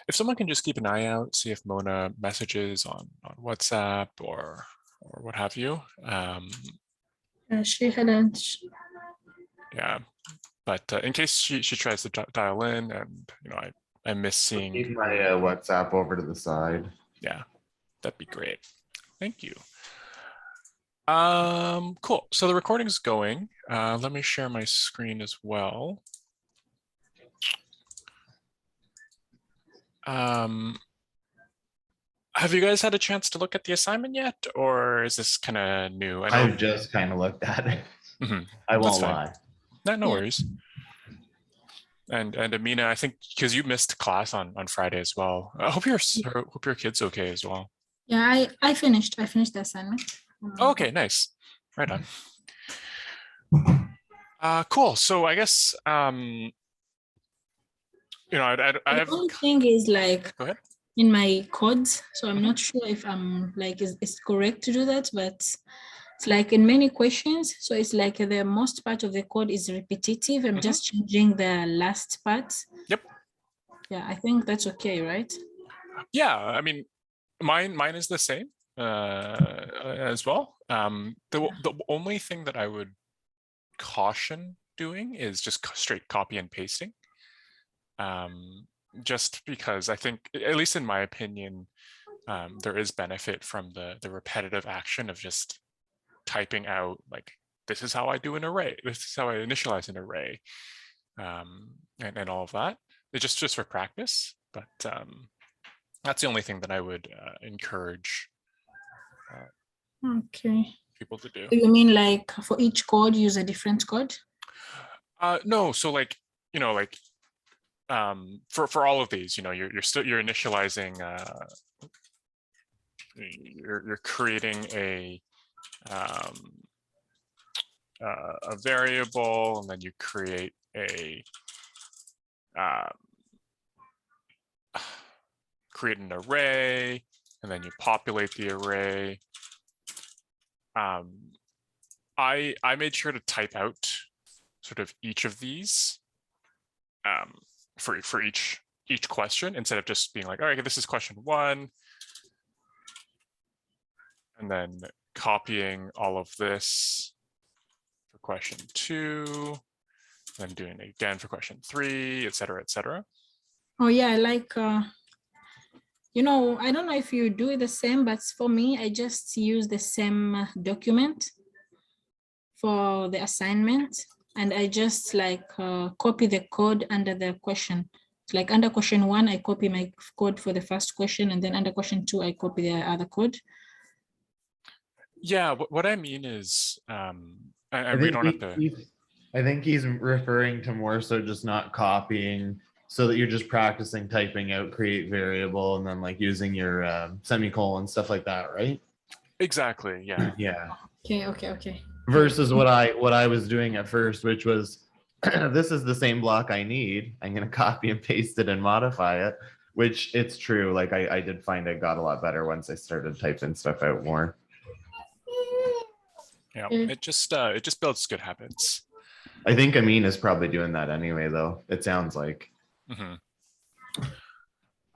If someone can just keep an eye out, see if Mona messages on WhatsApp or what have you. She hadn't. Yeah, but in case she tries to dial in, and I miss seeing. Keep my WhatsApp over to the side. Yeah, that'd be great. Thank you. Cool. So the recording's going. Let me share my screen as well. Have you guys had a chance to look at the assignment yet, or is this kind of new? I've just kind of looked at it. Mm-hmm. I won't lie. No worries. And Amina, I think because you missed class on Friday as well. I hope your kid's okay as well. Yeah, I finished the assignment. Okay, nice. Right on. Cool. So I guess I have. The only thing is, like, go ahead. In my codes, so I'm not sure if I'm like it's correct to do that, but it's like in many questions, so it's like the most part of the code is repetitive. I'm just changing the last part. Yep. Yeah, I think that's okay, right? Yeah, I mean, mine is the same as well. The only thing that I would caution doing is just straight copy and pasting. Just because I think, at least in my opinion, there is benefit from the repetitive action of just typing out, like, this is how I do an array, this is how I initialize an array, and all of that. It's just for practice, but that's the only thing that I would encourage people to do. You mean like for each code, use a different code? No, so like, like, for all of these, you're initializing, you're creating a variable, and then you create create an array, and then you populate the array. I made sure to type out sort of each of these for each question, instead of just being like, all right, this is question 1, and then copying all of this for question 2, then doing it again for question 3, etc., etc. Oh yeah, like I don't know if you do the same, but for me, I just use the same document for the assignment, and I just like copy the code under the question. Like under question 1, I copy my code for the first question, and then under question 2, I copy the other code. Yeah, what I mean is, I think he's referring to more so just not copying, so that you're just practicing typing out create variable and then like using your semicolon, stuff like that, right? Exactly. Yeah. Yeah. Okay. Versus what I was doing at first, which was this is the same block I need. I'm going to copy and paste it and modify it, which it's true. Like I did find it got a lot better once I started typing stuff out more. Yeah, it just builds good habits. I think Amin is probably doing that anyway, though. It sounds like. So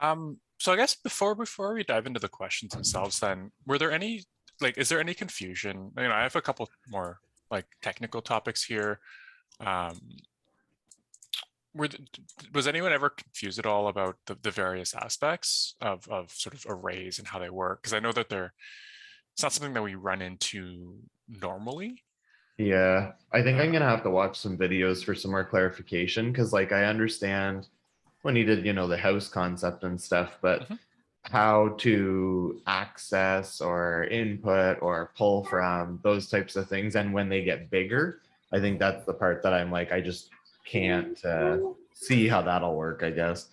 I guess before we dive into the questions themselves, then, were there any, like, is there any confusion? I have a couple more like technical topics here. Was anyone ever confused at all about the various aspects of sort of arrays and how they work? Because I know that it's not something that we run into normally. Yeah, I think I'm gonna have to watch some videos for some more clarification, because like I understand when you did the house concept and stuff, but how to access or input or pull from those types of things, and when they get bigger, I think that's the part that I'm like, I just can't see how that'll work, I guess.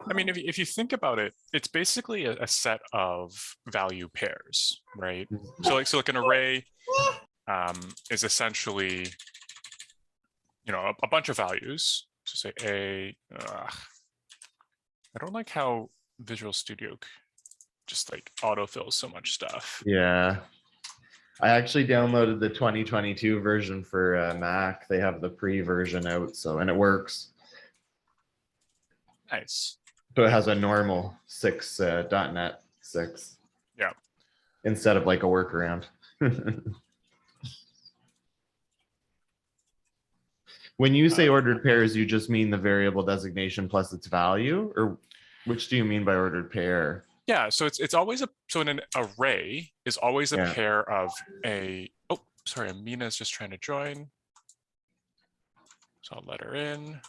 I mean, if you think about it, it's basically a set of value pairs, right? So like an array is essentially, a bunch of values. So say A. I don't like how Visual Studio just like autofills so much stuff. Yeah. I actually downloaded the 2022 version for Mac. They have the pre version out, and it works. Nice. So it has a normal 6 .NET 6. Yeah. Instead of like a workaround. When you say ordered pairs, you just mean the variable designation plus its value, or which do you mean by ordered pair? Yeah, so it's always so in an array is always a Yeah. pair of a, oh, sorry, Amina's just trying to join. So I'll let her in.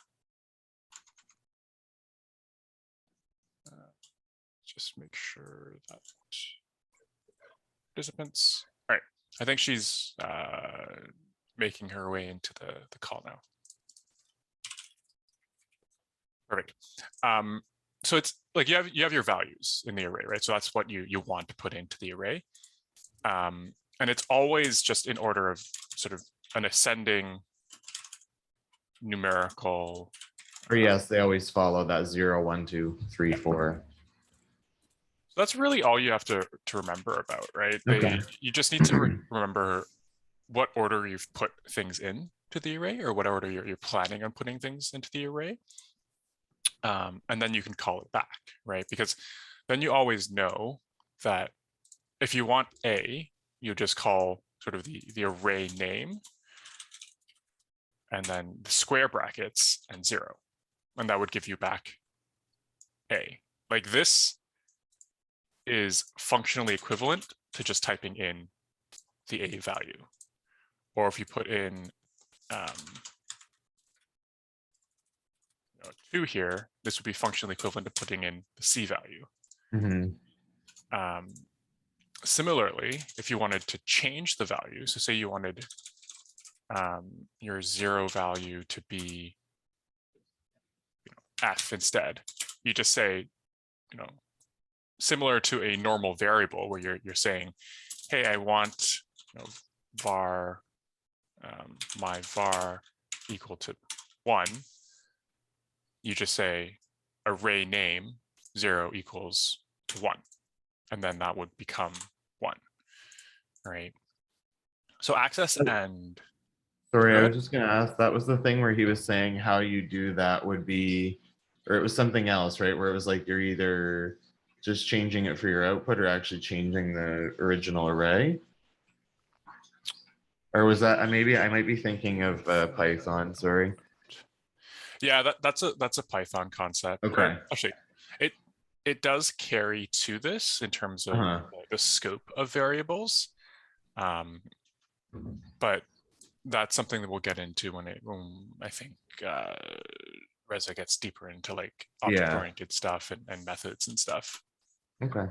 Just make sure that participants, all right. I think she's making her way into the call now. Perfect. So it's like you have your values in the array, right? So that's what you want to put into the array. And it's always just in order of sort of an ascending numerical. Or yes, they always follow that 0, 1, 2, 3, 4. So that's really all you have to remember about, right? Okay. You just need to remember what order you've put things in to the array, or what order you're planning on putting things into the array. And then you can call it back, right? Because then you always know that if you want A, you just call sort of the array name and then the square brackets and 0. And that would give you back A. Like this is functionally equivalent to just typing in the A value. Or if you put in 2 here, this would be functionally equivalent to putting in the C value. Mm-hmm. Similarly, if you wanted to change the value, so say you wanted your 0 value to be F instead, you just say, similar to a normal variable where you're saying, hey, I want var, my var equal to 1. You just say array name 0 equals to 1, and then that would become 1, right? So access and Sorry, I was just going to ask, that was the thing where he was saying how you do that would be, or it was something else, right? Where it was like you're either just changing it for your output or actually changing the original array. Or was that, maybe I might be thinking of Python, sorry. Yeah, that's a Python concept. Okay. Actually, it does carry to this in terms of the scope of variables, but that's something that we'll get into when I think Reza gets deeper into like object-oriented stuff and methods and stuff. Okay.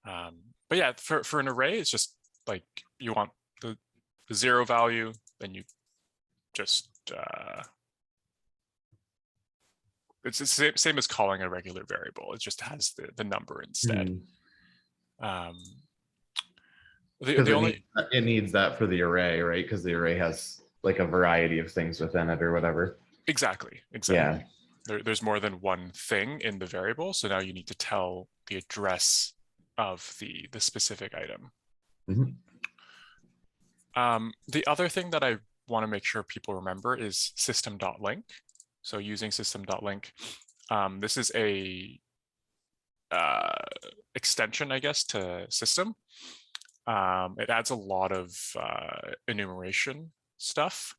But yeah, for an array, it's just like you want the 0 value, then you just it's the same as calling a regular variable. It just has the number instead. It needs that for the array, right? Because the array has like a variety of things within it or whatever. Exactly. Yeah. There's more than one thing in the variable, so now you need to tell the address of the specific item. The other thing that I want to make sure people remember is system.link. So using system.link, this is a extension, I guess, to system. It adds a lot of enumeration stuff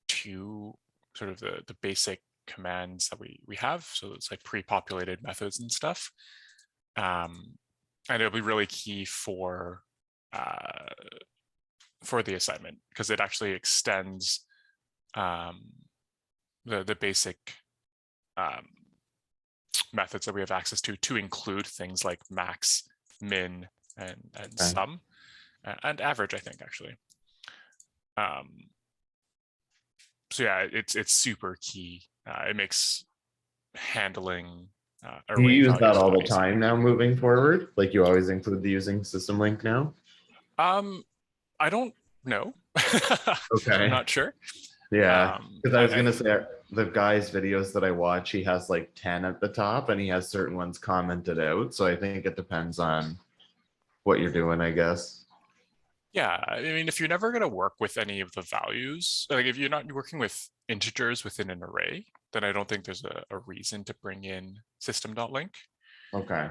to sort of the basic commands that we have. So it's like pre-populated methods and stuff. And it'll be really key for the assignment because it actually extends the basic methods that we have access to include things like max, min, and sum, and average, I think, actually. So yeah, it's super key. It makes handling Do you use that all the easy. time now moving forward? Like you always include the using system link now? I don't know. Okay. I'm not sure. Yeah, because I was going to say the guy's videos that I watch, he has like 10 at the top and he has certain ones commented out. So I think it depends on what you're doing, I guess. Yeah, I mean, if you're never going to work with any of the values, like if you're not working with integers within an array, then I don't think there's a reason to bring in system.link. Okay.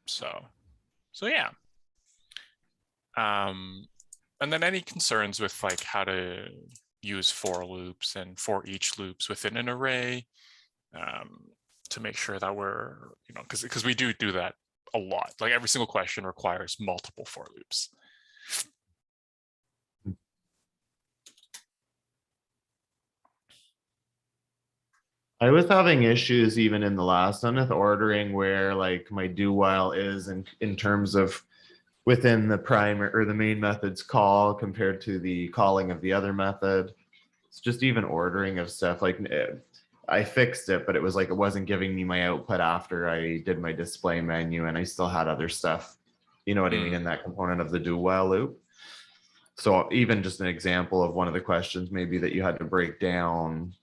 So yeah. And then any concerns with like how to use for loops and for each loops within an array, to make sure that we're, because we do that a lot. Like every single question requires multiple for loops. I was having issues even in the last one with ordering where like my do while is in terms of within the primary or the main method's call compared to the calling of the other method. It's just even ordering of stuff. Like I fixed it, but it was like it wasn't giving me my output after I did my display menu, and I still had other stuff, you know what I mean, in that component of the do while loop. So even just an example of one of the questions maybe that you had to break down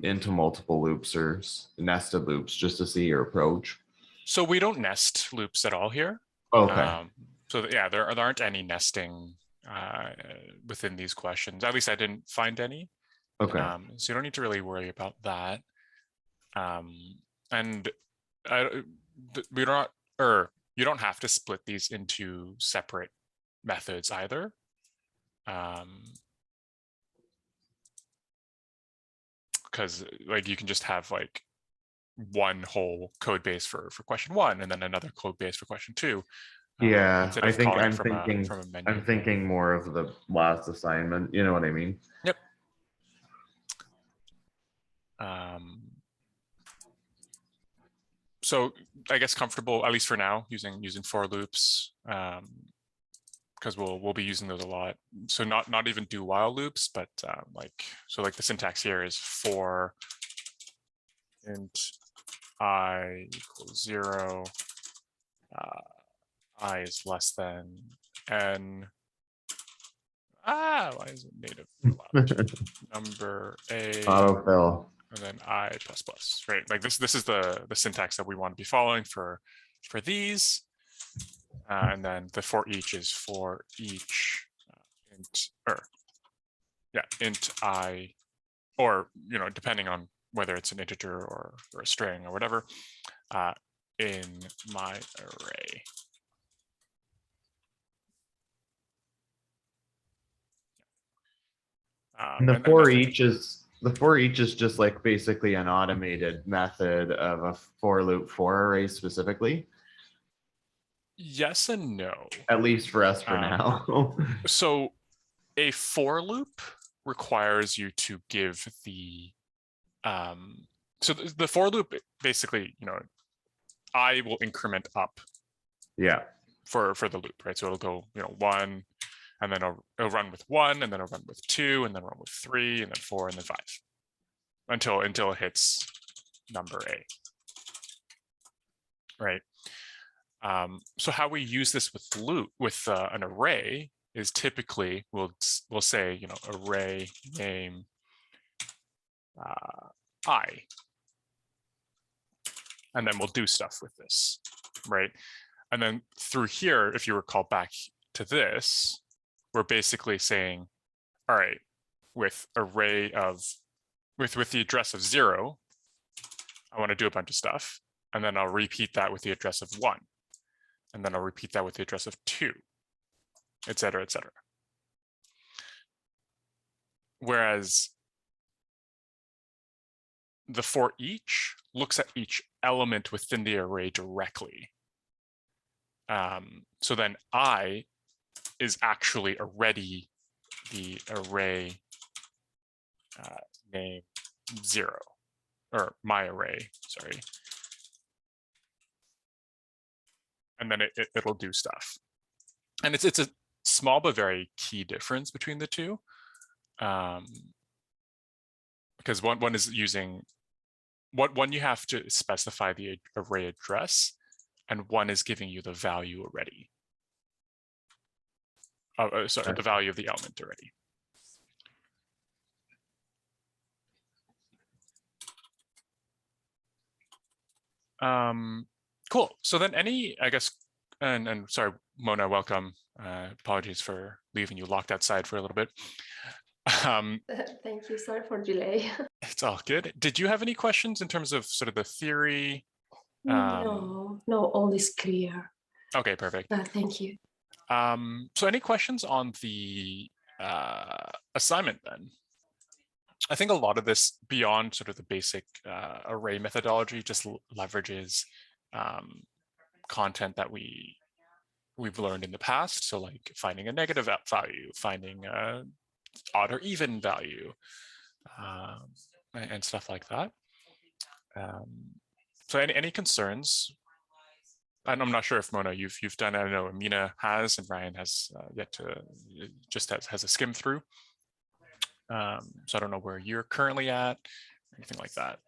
into multiple loops or nested loops just to see your approach. So we don't nest loops at all here. Okay. So yeah, there aren't any nesting within these questions. At least I didn't find any. Okay. So you don't need to really worry about that. And we don't, or you don't have to split these into separate methods either. Because like you can just have like one whole code base for question one, and then another code base for question two. Yeah, instead I of think calling I'm from thinking a menu. I'm thinking more of the last assignment. You know what I mean? Yep. So I guess comfortable, at least for now, using for loops, because we'll be using those a lot. So not even do while loops, but like the syntax here is for int I equals 0, I is less than n. Why is it native? Number a Autofill. and then I plus plus, right? Like this is the syntax that we want to be following for these. And then the for each is for each int I, or depending on whether it's an integer or a string or whatever, in my array. And the for each is just like basically an automated method of a for loop for array specifically. Yes and no. At least for us for now. So a for loop requires you to give the so the for loop basically, I will increment up. Yeah. For the loop, right? So it'll go, 1, and then it'll run with 1, and then it'll run with 2, and then run with 3, and then 4, and then 5, until it hits number A, right? So how we use this with an array is typically we'll say array name I, and then we'll do stuff with this, right? And then through here, if you recall back to this, we're basically saying, all right, with array of with the address of 0, I want to do a bunch of stuff, and then I'll repeat that with the address of 1, and then I'll repeat that with the address of 2, et cetera, et cetera. Whereas the for each looks at each element within the array directly. So then I is actually already the array name 0, or my array, sorry. And then it'll do stuff. And it's a small but very key difference between the two. Because one is using, one you have to specify the array address, and one is giving you the value already. Sorry, the value of the element already. Cool. So then I guess, and sorry, Mona, welcome. Apologies for leaving you locked outside for a little bit. Thank you. Sorry for delay. It's all good. Did you have any questions in terms of sort of the theory? No, all is clear. Okay, perfect. Thank you. So any questions on the assignment then? I think a lot of this, beyond sort of the basic array methodology, just leverages content that we've learned in the past. So like finding a negative value, finding a odd or even value, and stuff like that. So any concerns? And I'm not sure if Mona, you've done it. I know Amina has, and Ryan has yet to, just has a skim through. So I don't know where you're currently at, anything like that.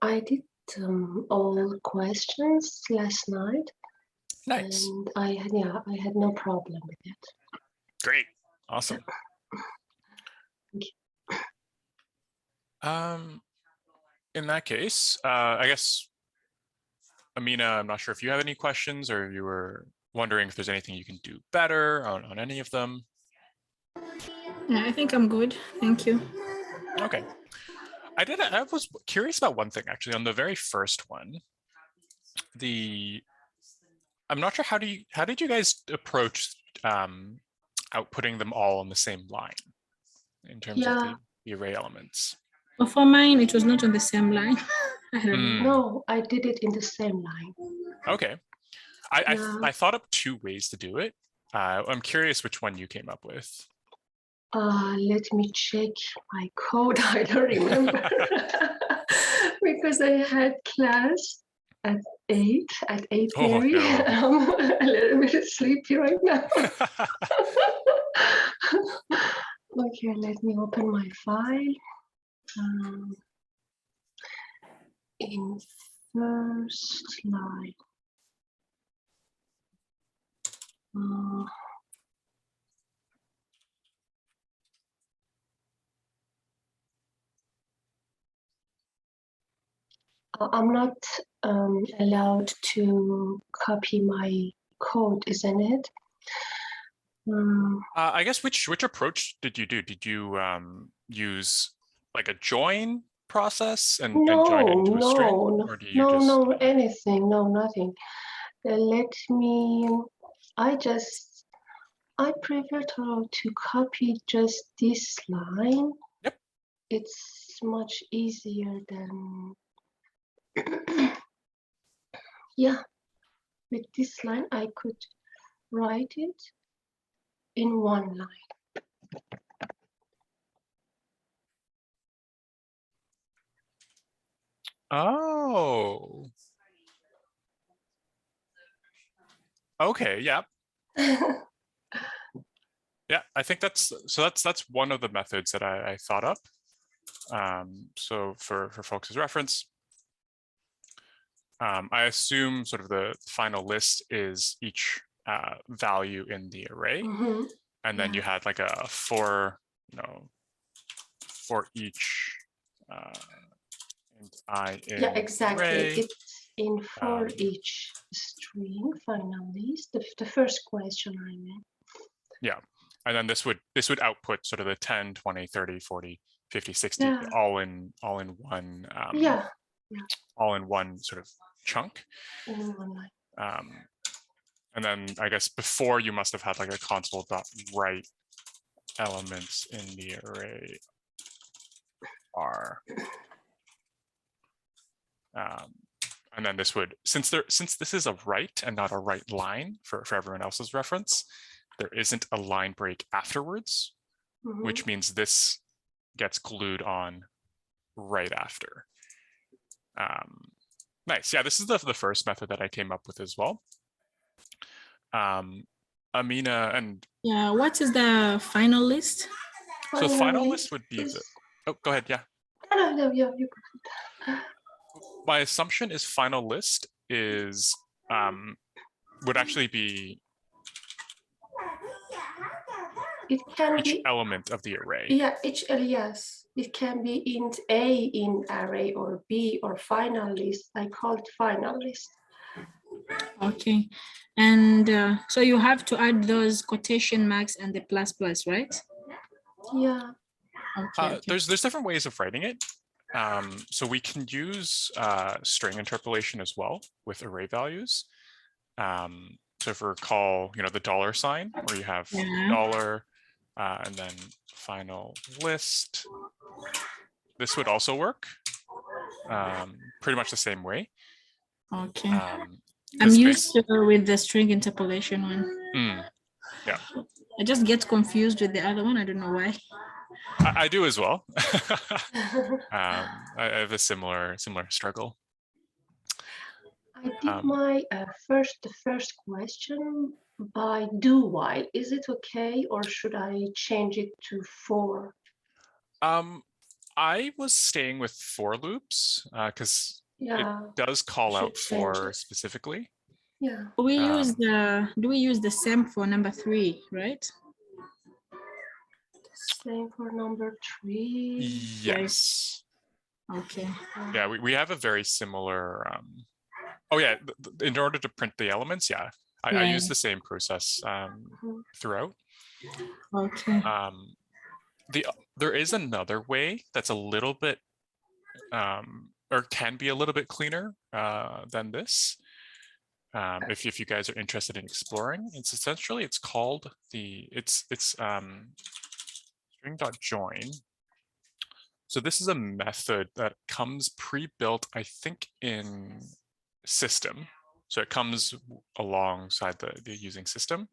I did all questions last night. Nice. And I had no problem with it. Great. Awesome. Thank you. In that case, I guess, Amina, I'm not sure if you have any questions or you were wondering if there's anything you can do better on any of them. Yeah, I think I'm good. Thank you. Okay. I was curious about one thing actually on the very first one. I'm not sure how did you guys approach outputting them all on the same line in terms of the array elements? Well, for mine, it was not on the same line. I don't know. No, I did it in the same line. Okay. I thought up two ways to do it. I'm curious which one you came up with. Let me check my code. I don't remember because I had class at 8:30. Oh, no. I'm a little bit sleepy right now. Okay, let me open my file. In first line. I'm not allowed to copy my code, isn't it? I guess which approach did you do? Did you use like a join process and join it into a string? Or do you no, anything, no, nothing. I prefer to copy just this line. Yep. It's much easier than, yeah, with this line, I could write it in one line. Oh. Okay, yeah. Yeah, I think that's one of the methods that I thought up. So for folks' reference, I assume sort of the final list is each value in the array, and then you had like a for each I in exactly. array. It's in for each string final list. The first question I meant. Yeah. And then this would output sort of the 10, 20, 30, 40, 50, 60, all in one. All in one sort of chunk. In one line. And then I guess before you must have had like a console.write elements in the array are. And then this would, since this is a write and not a write line for everyone else's reference, there isn't a line break afterwards, which means this gets glued on right after. Nice. Yeah, this is the first method that I came up with as well. Amina and what is the final list? So final list would be the. Oh, go ahead. Yeah. No, you go. My assumption is final list is would actually be. It can each element of the array. Yeah, yes. It can be int A in array or B or final list. I call it final list. Okay. And so you have to add those quotation marks and the plus plus, right? Yeah. Okay. There's different ways of writing it. So we can use string interpolation as well with array values. So if we recall, the $sign where you have dollar and then final list, this would also work pretty much the same way. Okay. I'm used to with the string interpolation one. Yeah. I just get confused with the other one. I don't know why. I do as well. I have a similar struggle. I did my the first question by do while. Is it okay, or should I change it to for? I was staying with for loops because it does call out for specifically. Yeah. We use do we use the same for number 3, right? Same for number 3. Yes. Okay. Yeah, we have a very similar. Oh yeah, in order to print the elements, I use the same process throughout. Okay. There is another way that's a little bit, or can be a little bit cleaner than this. If you guys are interested in exploring, it's called string.join. So this is a method that comes pre-built, I think, in system. So it comes alongside the using system.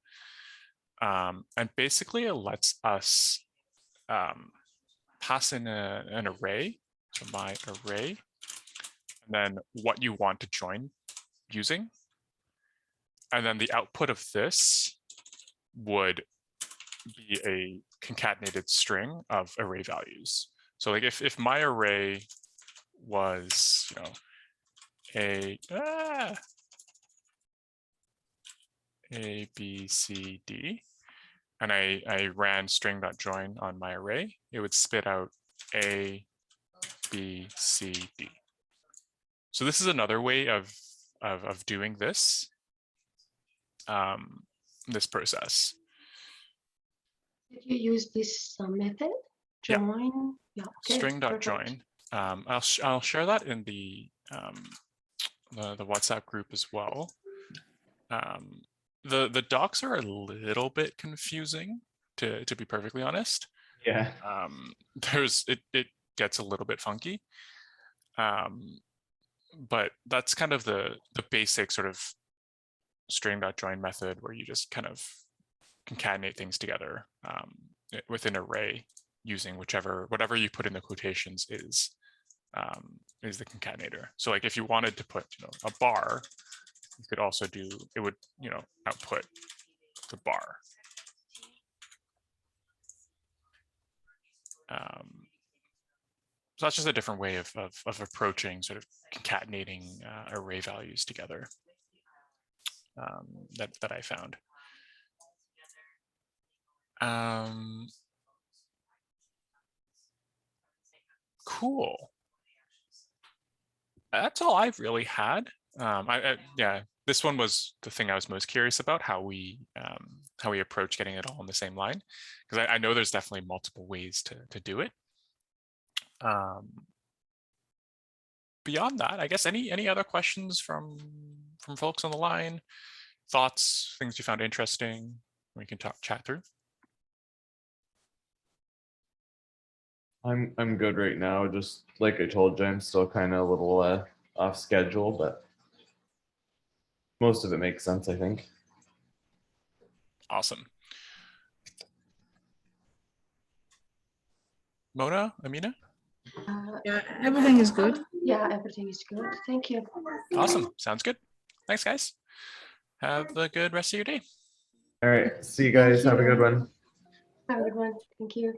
And basically it lets us pass in an array, so my array, and then what you want to join using. And then the output of this would be a concatenated string of array values. So like if my array was, A, B, C, D, and I ran string.join on my array, it would spit out A, B, C, D. So this is another way of doing this, this process. Did you use this method? Join? Yeah. Okay. String.join. I'll share that in the WhatsApp group as well. The docs are a little bit confusing, to be perfectly honest. Yeah. It gets a little bit funky. But that's kind of the basic sort of string.join method where you just kind of concatenate things together with an array using whatever you put in the quotations is the concatenator. So like if you wanted to put a bar, you could also do, it would output the bar. So that's just a different way of approaching sort of concatenating array values together that I found. Cool. That's all I've really had. Yeah, this one was the thing I was most curious about, how we approach getting it all on the same line, because I know there's definitely multiple ways to do it. Beyond that, I guess any other questions from folks on the line, thoughts, things you found interesting, we can chat through. I'm good right now. Just like I told you, I'm still kind of a little off schedule, but most of it makes sense, I think. Awesome. Mona, Amina? Yeah, everything is good. Yeah, everything is good. Thank you. Awesome. Sounds good. Thanks, guys. Have a good rest of your day. All right. See you guys. Have a good one. Have a good one. Thank you.